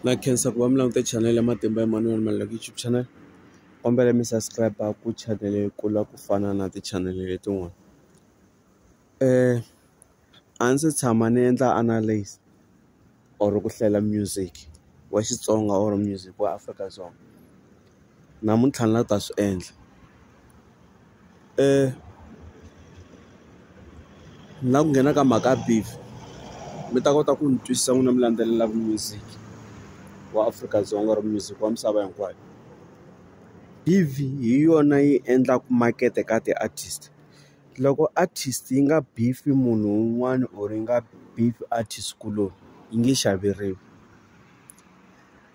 Na khensa ku va mi languta channel ya Matimba Emmanuel Maluleke YouTube channel. Kombela mi subscribe ku channel yi kula ku fana na ti-channel letin'wana. A ndzi tshama ni endla analyze or ku hlela music wa Xitsonga or music wa Afrika-Dzonga. Namuntlha ni la ta swi endla. Ni la ku nghena ka mhaka beef mi ta kota ku ni twisisa n'wina mi landzelelaka music wa Afrika-Dzonga or music wa misava hinkwayo. Beef hi yona yi endlaka makete ka ti-artist. Loko artist yi nga beef munhu un'wana or yi nga beef artist kuloni yi nge xaveriwi.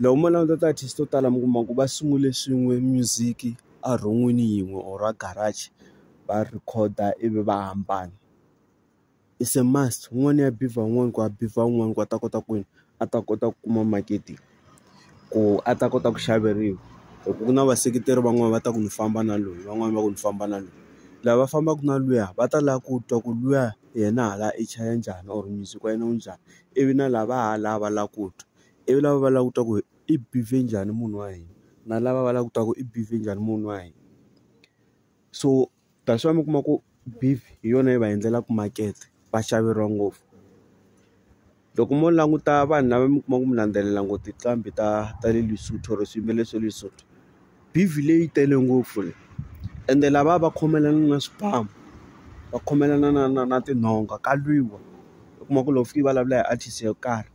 Loko mo languta ti-artist to tala mi kuma ku va sungule swin'we music a ron'wini yin'we or a garage va record-a ivi va hambana. It's a must. Un'wana ya beef un'wana ku ya beef un'wana ku a ta kota ku a ta kota ku kuma marketing ku a ta kota ku xaveriwa. Loko ku na vaseketeri van'wana va ta ku ni famba na loyi van'wana va ku ni famba na loyi. Lava fambaka na luya va ta lava ku twa ku luya yena hala i chaya njhani or music wa yena wu njhani. Ivi na lava hala va lava ku twa. Ivi lava va lava ku twa ku i beef-e njhani munhu wa hina. Na lava va lava ku twa ku i beef-e njhani munhu wa hina. So that's why mi kuma ku beef hi yona yi va endlelaka makete va xaveriwa ngopfu. Loko mo languta vanhu lava mi kuma ku mi landzelela ngopfu tinqambi ta le Lesotho or swiyimbeleri swa Lesotho. Beef leyi tele ngopfu leyi. Ende lava va khomelana na swibamu va khomelana na tinhonga ka lwiwa. U kuma ku loko fiki vulavula hi artist yo karhi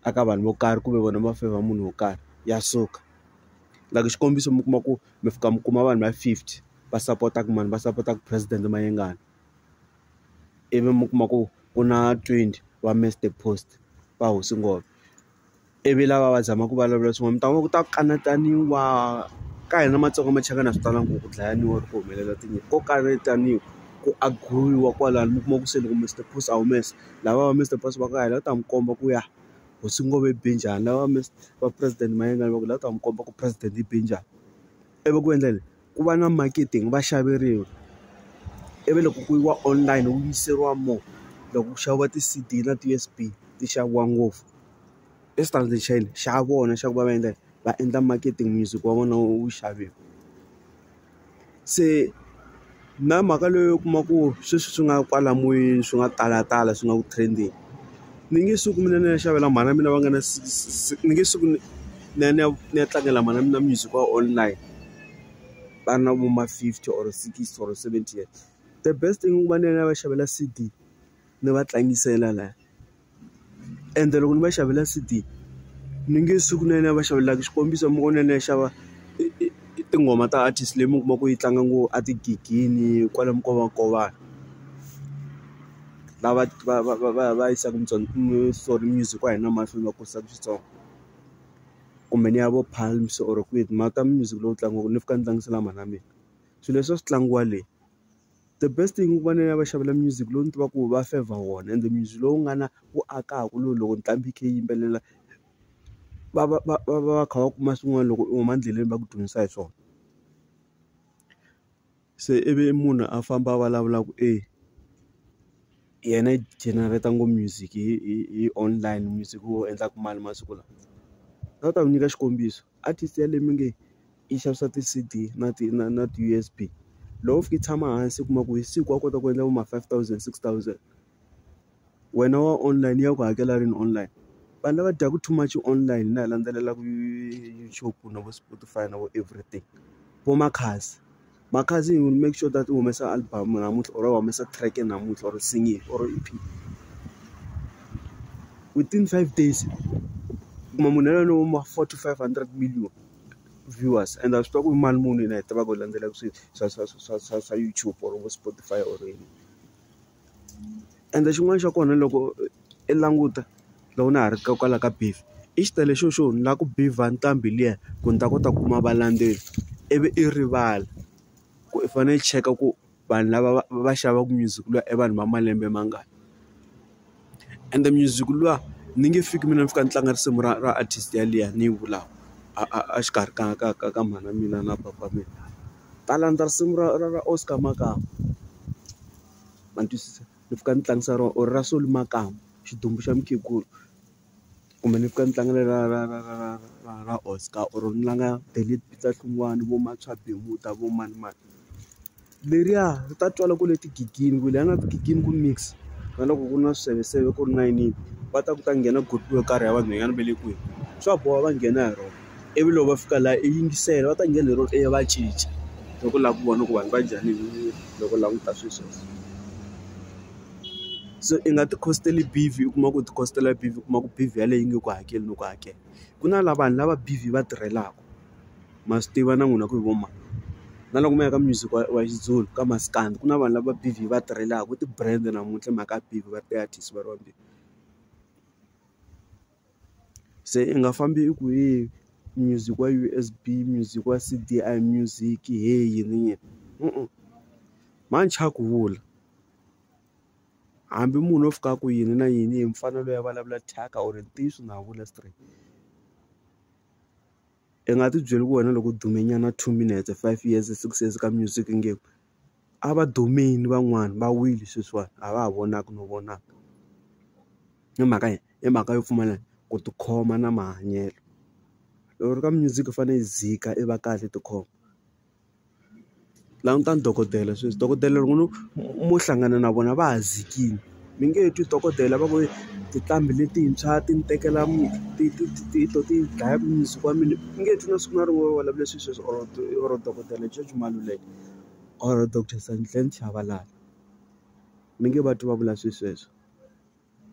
aka vanhu vo karhi kumbe vona va favor munhu wo karhi ya suka. Like xikombiso mi kuma ku mi fika mi kuma vanhu va 50 va support-aka mani va support-aka President Mayengani. Ivi mi kuma ku na 20 va Mr Post va Hosi Ngobeni. Ivi lava va zama ku vulavula swin'wana mi ta vona ku ta kanetaniwa. Ka hina Matsonga Machangana swi tala ku dlayaniwa ku humelela tinyimpi ko kanetaniwa ku aguriwa kwalano mi kuma ku se loko Mr Post a humesa lava va Mr Post va ka hela ta mi komba ku ya Hosi Ngobeni be njhani lava va President Mayengani va ku la ta mi komba ku president i be njhani. Ivi ku endla ku va na marketing va xaveriwa. Ivi loko ku yiwa online wu yiseriwa more. Loko ku xaviwa ti-CD na ti-USB ti xaviwa ngopfu. Xitandi xa yini xa vona xa ku va endla marketing music wa vona wu xaviwa. Se na mhaka leyi u kuma ku sweswi swi nga kwala moyeni swi nga talatala swi nga ku trending. Ni nge suki mina ni ya xavela mhana mina va nga na ni nge suki ni ya tlangela mhana mina music wa online va na vo ma 50 or 60 or 70 years. The best thing ku va ni ya va xavela CD ni va tlangisela laha. Ende loko ni va xavela CD ni nge suki ni ya va xavelaka xikombiso mi vona ni ya xava tinghoma ta artist leyi mi kuma ku yi tlanga ngopfu a tigigini kwale Minkovani. Lava va yisaka music wa hina mahlweni va kurisaka Xitsonga. Kumbe ni ya vo Palms or kwihi mhaka music lowu tlangiwaka ni fika ni tlangisela mhana mina. Swilo leswi a swi tlangiwa le. The best thing ku va ni ya va xavela music lowu ni tivaka ku va favor wona ende music lowu nga na wu akaka lowu loko nqambi yi kha yi yimbelela va kha va kuma swin'wana loko u huma endleleni va ku dyondzisa hi swona. Se ivi munhu a famba a vulavula ku yena i generate ngopfu music hi online music wo endlaka mali masiku lawa. A ta ku nyika xikombiso artist ya leyi mi nge yi xavisa ti-CD na ti-USB. Loko fika yi tshama hansi u kuma ku hi siku wa kota ku endla vo ma 5,000 6,000. Wena wa online ya ku hakela rini online. Vanhu lava dyaka too much online na hi landzelelaka YouTube na vo Spotify na vo everything. Vo Makhadzi will make sure that u humesa album namuntlha or u humesa track namuntlha or single or EP. Within 5 days kuma munhu yaloye no ma 4 to 500 million viewers and a swi tiva ku i mali muni yena hi tivaka ku landzelaka swa YouTube or vo Spotify or yini. Ende xin'wana xa kona loko i languta loko na ha ri kwala ka beef i xitele xo ni lava ku beef-a nqambi liya ku ni ta kota ku kuma valandzeri. Ivi i rivala ku i fanele i cheka ku vanhu lava va xavaka music luya i vanhu va malembe mangani. Ende music luya ni nge fiki mina ni fika ni tlanga risimu ra artist yaliya ni yi vulaka a xikarhi ka mhana mina na papa mina. Ta landza risimu ra Oscar Makama. Ma twisisa ni fika ni tlangisa or ra Solly Makama xidumbu xa mukhegulu. kumbe ni fika ni tlangela ra Oscar or ni langa Daily Pizza Hlungwane vo Matshwa Bemuta vo mani leriya ri ta twala ku le tigigini ku leya nga tigigini ku mix na loko ku ri na swiseveseve ku ri 9 va ta ku ta nghena group yo karhi ya vanhwanyana va le kwihi swa boha va nghena hi rona ivi loko va fika laha i yingisela va ta nghena hi rona va cinca loko lava ku vona ku vanhu va njhani loko languta swesweswo so i nga ti costeli beef u kuma ku ti costela beef u kuma ku beef yaleyo yi nge ku hakeli no ku hakela ku na vanhu lava beef va tirhelaka ma swi tiva na n'wina ku hi vo mani na loko mi ya ka music wa xizulu ka maskandi ku na vanhu lava beef va tirhelaka ku ti-brand namuntlha mhaka beef va ri ti-artist va ri vambirhi se i nga fambi i ku hi music wa USB music wa CDI music hey yini mancha ku vula hambi munhu o fika ku yini na yini hi mfanelo ya vulavula thyaka or ntiyiso na vula straight i nga ti byeli ku wena loko dume nyana 2 minutes 5 years 6 years ka music nge a va dumeni van'wani va wile sweswiwani a va ha vonaka no vonaka hi mhaka yo pfumala ku tikhoma na mahanyelo loko ri ka music fanele yi dzika i va kahle tikhoma langutani dokodela sweswi dokodela loko mo hlangana na vona va ha zikini mi nge twi dokodela va ku tinqambi letintshwa ti ni tekela ti dlaya music wa mina mi nge twi na siku na rin'we va vulavula sweswo or dokodela George Maluleke or Dr. Sandile Chabalala mi nge va twi va vula sweswo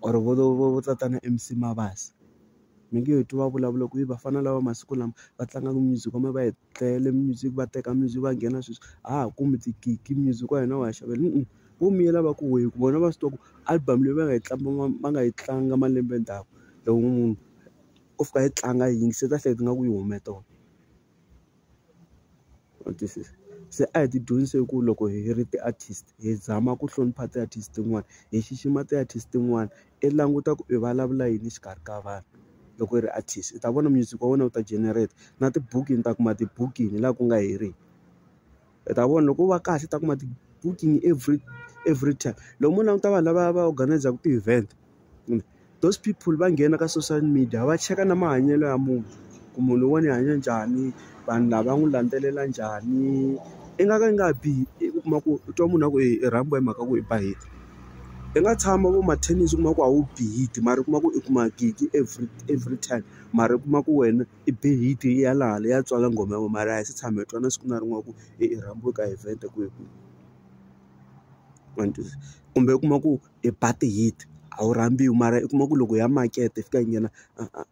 or vo tatana MC Mabasa mi nge twi va vulavula ku vafana lava masiku lama va tlangaka music wa va tlele music va teka music va nghena sweswi kumbe tigigi music wa hina wa xavela vo miyela va ku wehe ku vona va swi tiva ku album leyi va nga yi tlanga malembe ndzhaku loko munhu u fika yi tlanga yi yingisela hleketa nga ku yi hume tona se a hi ti dyondzise ku loko hi ri ti-artist hi zama ku hlonipha ti-artist tin'wana hi xixima ti-artist tin'wana i languta ku i vulavula yini xikarhi ka vanhu loko i ri artist i ta vona music wa wena wu ta generate na ti-booking ta kuma ti-booking laha ku nga heriki i ta vona loko u va kahle ta kuma ti-booking every time loko munhu languta vanhu lava va organizaka ti-event those people va nghena ka social media va cheka na mahanyelo ya munhu ku munhu lowani i hanya njhani vanhu lava n'wi landzelela njhani i nga ka i nga bihi i kuma ku i twa munhu a ku i rhambiwa hi mhaka ku i bahiti i nga tshama vo ma-tennis u kuma ku a wu bihiti mara i kuma ku i kuma gigi every time mara i kuma ku wena i bihiti i ya laha ya tswala nghoma ya wena mara a hi si tshama hi twa na siku na rin'wana ku i rhambiwe ka event kwihi kumbe u kuma ku i ba ti-hit a wu rhambiwi mara i kuma ku loko ya makete fika yi nghena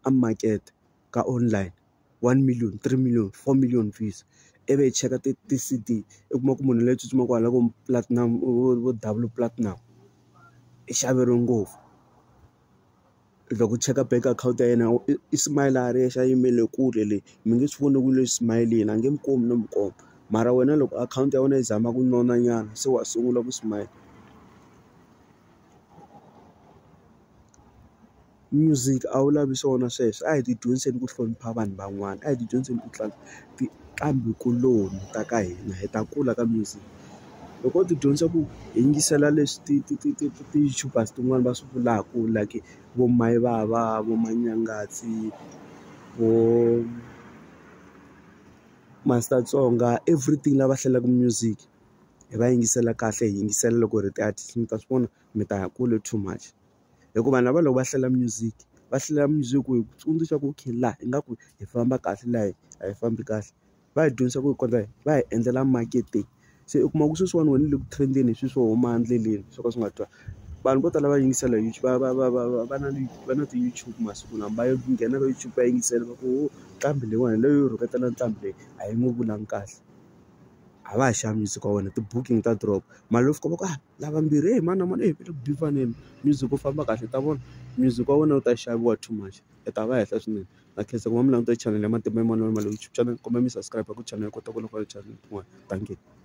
a makete ka online 1 million 3 million 4 million views ivi hi cheka ti-CD i kuma ku munhu leyi tsutsumaka hala ku platinum vo double platinum i xaveriwe ngopfu loko u cheka bank account ya yena i smile a ri yexe a yimele kule leyi mi nge swi voni ku le smileini a nge mi komi no mi komba mara wena loko akhawunti ya wena yi zama ku nona nyana se wa sungula ku smile music a wu lavi swona sweswo a hi ti dyondziseni ku hlonipha vanhu van'wana a hi ti dyondziseni ku tlanga tinqambi kuloni ta ka hina hi ta kula ka music loko u ti dyondzisa ku hi yingisela leswi ti-youtubers tin'wani va swi vulaka like vo Mayivava vo Manyangatsi vo Master Tsonga everything lava hlelaka music hi va yingisela kahle hi yingisela loko hi ri ti-artist mi ta swi vona mi ta ya kule too much hikuva vanhu lava loko va hlela music ku hi tsundzuxa ku okay laha ingaku hi famba kahle laha a hi fambi kahle va hi dyondzisa ku hi kota va hi endlela marketing se u kuma ku sweswiwani wena le ku trendeni hi swilo swo huma endleleni swo ka swi nga twa vanhu vo tala va yingisela YouTube va na ti-YouTube masiku lama va nghena ka YouTube va yingisela va ku nqambi leyiwani leyo rhuketela nqambi leyi a yi n'wi vulangi kahle a va ha xava music wa wena ti-booking ta drop mali lo fika va ku lava mbirhi mani na mani vele ku bifaneni music u famba kahle ta vona music wa wena u ta xaviwa too much i ta va henhla swinene na khensa ku va mi languta channel ya Matimba Emmanuel Mali YouTube channel kumbe mi subscribe ku channel yi kota ku loko channel tin'wana thank you.